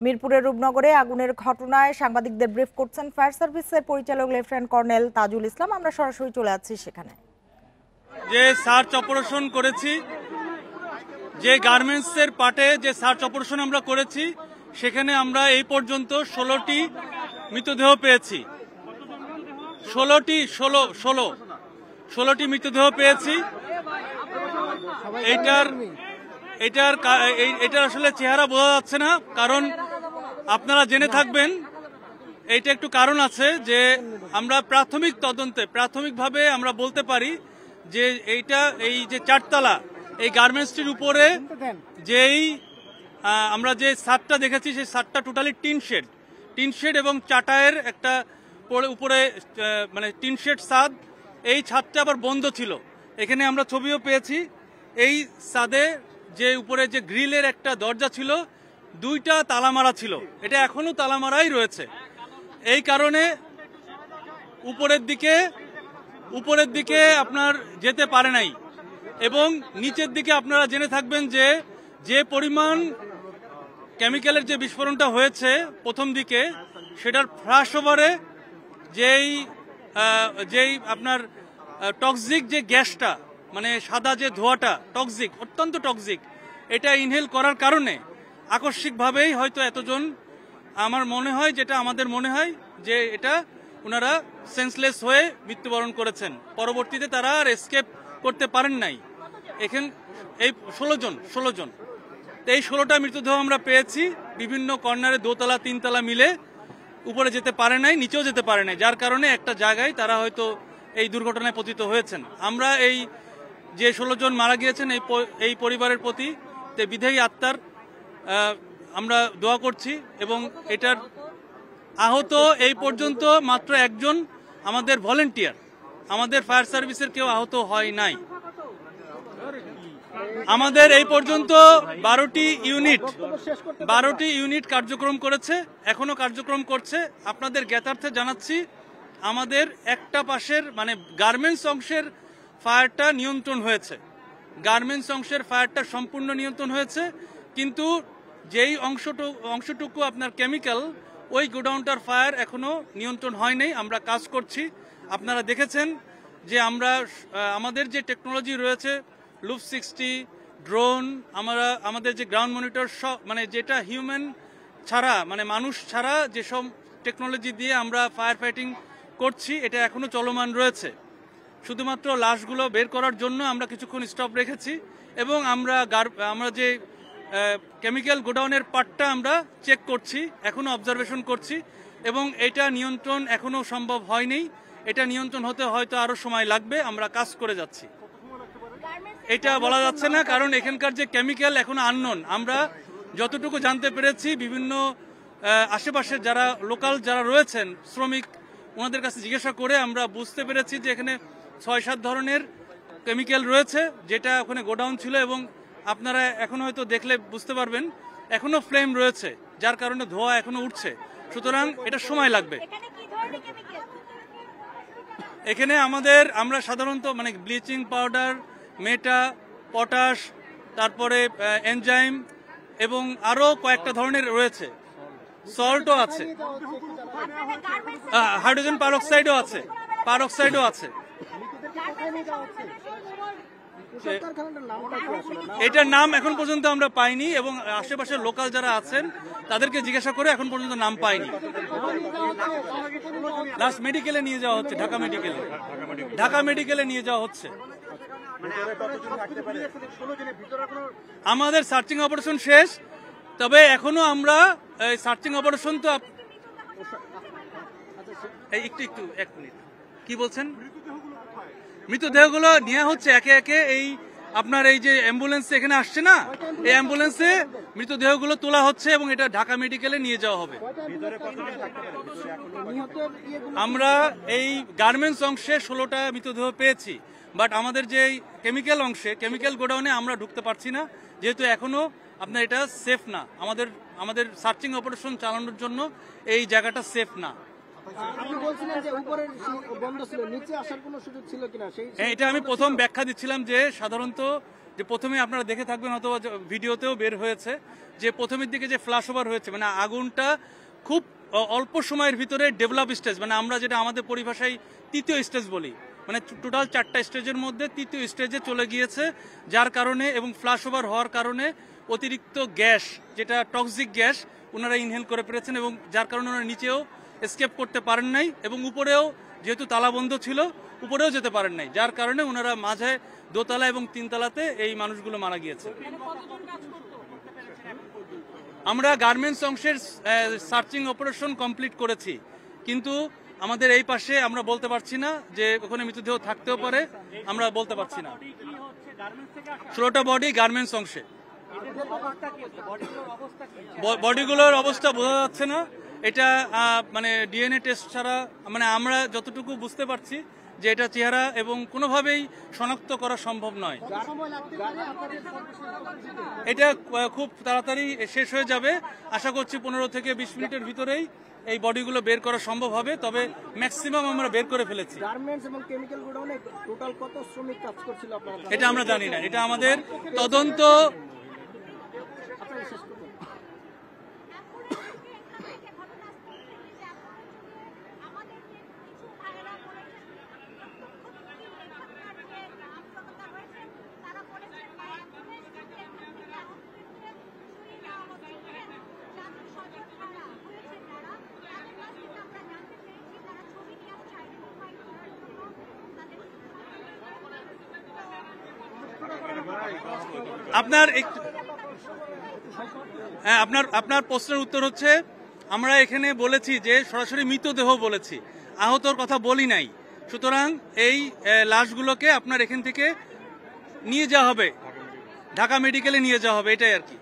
মিরপুরের রূপনগরে আগুনের ঘটনায় সাংবাদিকদের ব্রিফ করছেন ফায়ার সার্ভিসের পরিচালক লেফটেন্যান্ট কর্নেল তাজুল ইসলাম। আমরা সরাসরি চলে যাচ্ছি সেখানে। যে সার্চ অপারেশন করেছি, যে গার্মেন্টসের পার্টে যে সার্চ অপারেশন আমরা করেছি, সেখানে আমরা এই পর্যন্ত 16টি মৃতদেহ পেয়েছি। 16টি মৃতদেহ পেয়েছি। এটার আসলে চেহারা বোঝা যাচ্ছে না, কারণ আপনারা জেনে থাকবেন এইটা একটু কারণ আছে যে আমরা প্রাথমিকভাবে আমরা বলতে পারি যে এই যে চারতলা এই গার্মেন্টসটির উপরে যেই আমরা যে ছাদটা দেখেছি সেই ছাদটা টোটালি টিন শেড এবং চাটায়ের একটা উপরে মানে টিন শেড ছাদ। এই ছাদটা আবার বন্ধ ছিল। এখানে আমরা ছবিও পেয়েছি। এই ছাদে যে উপরে যে গ্রিলের একটা দরজা ছিল, 2টা তালা মারা ছিল। এটা এখনো তালা মারাই রয়েছে। এই কারণে উপরের দিকে আপনার যেতে পারে নাই। এবং নিচের দিকে আপনারা জেনে থাকবেন যে পরিমাণ কেমিক্যালের যে বিস্ফোরণটা হয়েছে প্রথম দিকে, সেটার ফ্ল্যাশ ওভারে যেই আপনার টক্সিক যে গ্যাসটা, মানে সাদা যে ধোঁয়াটা টক্সিক, অত্যন্ত টক্সিক, এটা ইনহেল করার কারণে আকস্মিকভাবেই হয়তো এতজন, আমাদের মনে হয় যে এটা ওনারা সেন্সলেস হয়ে মৃত্যুবরণ করেছেন। পরবর্তীতে তারা আর এসকেপ করতে পারেন নাই। এখানে এই 16 জন এই 16টা মৃতদেহ আমরা পেয়েছি। বিভিন্ন কর্নারে 2তলা 3তলা মিলে উপরে যেতে পারে নাই, নিচেও যেতে পারে নাই, যার কারণে একটা জায়গায় তারা হয়তো এই দুর্ঘটনায় পতিত হয়েছেন। আমরা এই যে 16 জন মারা গিয়েছেন এই পরিবারের প্রতি বিদেহী আত্মার আমরা দোয়া করছি। এবং এটার আহত এই পর্যন্ত মাত্র একজন আমাদের ভলেন্টিয়ার, আমাদের ফায়ার সার্ভিসের কেউ আহত হয় নাই। আমাদের এই পর্যন্ত 12টি ইউনিট কার্যক্রম করেছে, এখনো কার্যক্রম করছে। আপনাদের জ্ঞাতার্থে জানাচ্ছি, আমাদের একটা পাশের মানে গার্মেন্টস অংশের ফায়ারটা নিয়ন্ত্রণ হয়েছে। গার্মেন্টস অংশের ফায়ারটা সম্পূর্ণ নিয়ন্ত্রণ হয়েছে, কিন্তু যেই অংশটুকু আপনার কেমিক্যাল, ওই গোডাউনটার ফায়ার এখনো নিয়ন্ত্রণ হয় নাই। আমরা কাজ করছি। আপনারা দেখেছেন যে আমাদের যে টেকনোলজি রয়েছে, লুপ 60, ড্রোন, আমাদের যে গ্রাউন্ড মনিটর, মানে যেটা হিউম্যান ছাড়া, মানে মানুষ ছাড়া যেসব টেকনোলজি দিয়ে আমরা ফায়ার ফাইটিং করছি, এটা এখনো চলমান রয়েছে। শুধুমাত্র লাশগুলো বের করার জন্য আমরা কিছুক্ষণ স্টপ রেখেছি। এবং আমরা যে কেমিক্যাল গোডাউনের পার্টটা আমরা চেক করছি, এখনো অবজারভেশন করছি। এবং এটা নিয়ন্ত্রণ এখনো সম্ভব হয়নি। এটা নিয়ন্ত্রণ হতে হয়তো আরো সময় লাগবে। আমরা কাজ করে যাচ্ছি। এটা বলা যাচ্ছে না, কারণ এখানকার যে কেমিক্যাল এখনো আননোন। আমরা যতটুকু জানতে পেরেছি, বিভিন্ন আশেপাশের যারা লোকাল যারা রয়েছেন শ্রমিক, ওনাদের কাছে জিজ্ঞাসা করে আমরা বুঝতে পেরেছি যে এখানে 6-7 ধরনের কেমিক্যাল রয়েছে, যেটা ওখানে গোডাউন ছিল। এবং আপনারা এখন হয়তো দেখলে বুঝতে পারবেন এখনো ফ্লেম রয়েছে, যার কারণে ধোঁয়া এখনো উঠছে। সুতরাং এটা সময় লাগবে। এখানে আমরা সাধারণত মানে ব্লিচিং পাউডার, মেটা, পটাশ, তারপরে এনজাইম এবং আরো কয়েকটা ধরনের রয়েছে। সল্টও আছে, হাইড্রোজেন পারঅক্সাইডও আছে। এটার নাম এখন পর্যন্ত আমরা পাইনি, এবং আশেপাশের লোকাল যারা আছেন তাদেরকে জিজ্ঞাসা করে এখন পর্যন্ত নাম পাইনি। লাস্ট মেডিকেলে নিয়ে যাওয়া হচ্ছে, ঢাকা মেডিকেলে নিয়ে যাওয়া হচ্ছে। আমাদের সার্চিং অপারেশন শেষ, তবে এখনো আমরা সার্চিং অপারেশন তো একটু 1 মিনিট, কি বলছেন? মৃতদেহগুলো নেওয়া হচ্ছে একে একে। আপনার এই যে অ্যাম্বুলেন্স এখানে আসছে না, এই অ্যাম্বুলেন্সে মৃতদেহগুলো তোলা হচ্ছে এবং এটা ঢাকা মেডিকেলে নিয়ে যাওয়া হবে। আমরা এই গার্মেন্টস অংশে 16টা মৃতদেহ পেয়েছি, বাট আমাদের যে কেমিক্যাল অংশে, কেমিক্যাল গোডাউনে আমরা ঢুকতে পারছি না, যেহেতু এখনো আপনার এটা সেফ না। আমাদের সার্চিং অপারেশন চালানোর জন্য এই জায়গাটা সেফ না। এটা আমি প্রথম ব্যাখ্যা দিচ্ছিলাম যে সাধারণত যে প্রথমে আপনারা দেখে থাকবেন অথবা ভিডিওতেও বের হয়েছে যে প্রথমের দিকে যে ফ্ল্যাশ ওভার হয়েছে, মানে আগুনটা খুব অল্প সময়ের ভিতরে ডেভেলপ স্টেজ, মানে আমরা যেটা আমাদের পরিভাষায় তৃতীয় স্টেজ বলি, মানে টোটাল 4টা স্টেজের মধ্যে তৃতীয় স্টেজে চলে গিয়েছে, যার কারণে এবং ফ্ল্যাশ ওভার হওয়ার কারণে অতিরিক্ত গ্যাস, যেটা টক্সিক গ্যাস, ওনারা ইনহেল করে পেরেছেন এবং যার কারণে ওনারা নিচেও এসকেপ করতে পারেন নাই এবং উপরেও যেহেতু তালাবন্ধ ছিল উপরেও যেতে পারেন নাই, যার কারণে ওনারা মাঝে দোতলা এবং 3তলাতে এই মানুষগুলো মারা গিয়েছে। আমরা গার্মেন্টস অংশের সার্চিং অপারেশন কমপ্লিট করেছি, কিন্তু আমাদের এই পাশে আমরা বলতে পারছি না যে ওখানে মৃতদেহ থাকতেও পারে, আমরা বলতে পারছি না। 16টা বডি গার্মেন্টস অংশে। বডিগুলোর অবস্থা বোঝা যাচ্ছে না, এটা মানে ডিএনএ টেস্ট ছাড়া, মানে আমরা যতটুকু বুঝতে পারছি যে এটা চেহারা এবং কোনোভাবেই শনাক্ত করা সম্ভব নয়। এটা খুব তাড়াতাড়ি শেষ হয়ে যাবে, আশা করছি 15 থেকে 20 মিনিটের ভিতরেই এই বডিগুলো বের করা সম্ভব হবে, তবে ম্যাক্সিমাম আমরা বের করে ফেলেছি। গার্মেন্টস এবং কেমিক্যাল গোডাউনে টোটাল কত শ্রমিক কাজ করছিল আপনারা? এটা আমরা জানি না, এটা আমাদের তদন্ত। আপনার হ্যাঁ, আপনার প্রশ্নের উত্তর হচ্ছে আমরা এখানে বলেছি যে সরাসরি মৃতদেহ বলেছি, আহতর কথা বলি নাই। সুতরাং এই লাশগুলোকে আপনার এখান থেকে নিয়ে যাওয়া হবে, ঢাকা মেডিকেলে নিয়ে যাওয়া হবে, এটাই আর কি।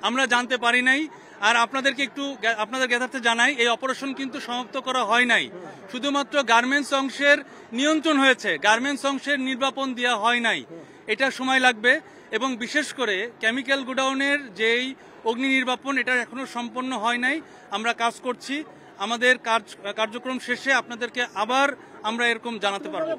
আমরা জানতে পারি নাই। আর আপনাদেরকে একটু আপনাদের জ্ঞাতার্থে জানাই, এই অপারেশন কিন্তু সমাপ্ত করা হয় নাই, শুধুমাত্র গার্মেন্টস অংশের নিয়ন্ত্রণ হয়েছে, গার্মেন্টস অংশের নির্বাপন দেওয়া হয় নাই। এটা সময় লাগবে এবং বিশেষ করে কেমিক্যাল গোডাউনের যেই অগ্নি নির্বাপন, এটা এখনো সম্পন্ন হয় নাই। আমরা কাজ করছি, আমাদের কার্যক্রম শেষে আপনাদেরকে আবার আমরা এরকম জানাতে পারবো।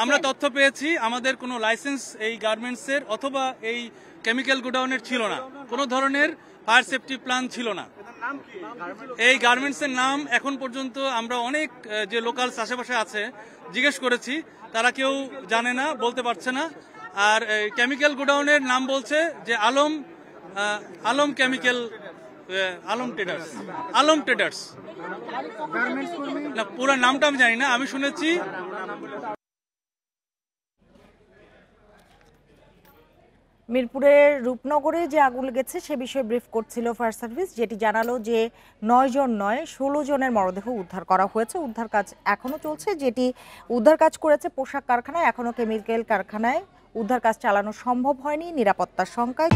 আমরা তথ্য পেয়েছি, আমাদের কোনো লাইসেন্স এই গার্মেন্টসের অথবা এই কেমিক্যাল গোডাউনের ছিল না, কোনো ধরনের ফায়ার সেফটি প্ল্যান ছিল না। এই গার্মেন্টসের নাম এখন পর্যন্ত আমরা অনেক যে লোকালস আশেপাশে আছে জিজ্ঞেস করেছি, তারা কেউ জানে না, বলতে পারছে না। আর কেমিক্যাল গোডাউনের নাম বলছে যে আলম কেমিক্যাল, আলম ট্রেডার্স, না পুরো নামটা আমি জানি না, আমি শুনেছি। মিরপুরের রূপনগরে যে আগুন লেগেছে সে বিষয়ে ব্রিফ করছিল ফায়ার সার্ভিস, যেটি জানালো যে 9 জন নয় 16 জনের মরদেহ উদ্ধার করা হয়েছে। উদ্ধার কাজ এখনো চলছে, যেটি উদ্ধার কাজ করেছে পোশাক কারখানায়, এখনো কেমিক্যাল কারখানায় উদ্ধার কাজ চালানো সম্ভব হয়নি নিরাপত্তার শঙ্কায়।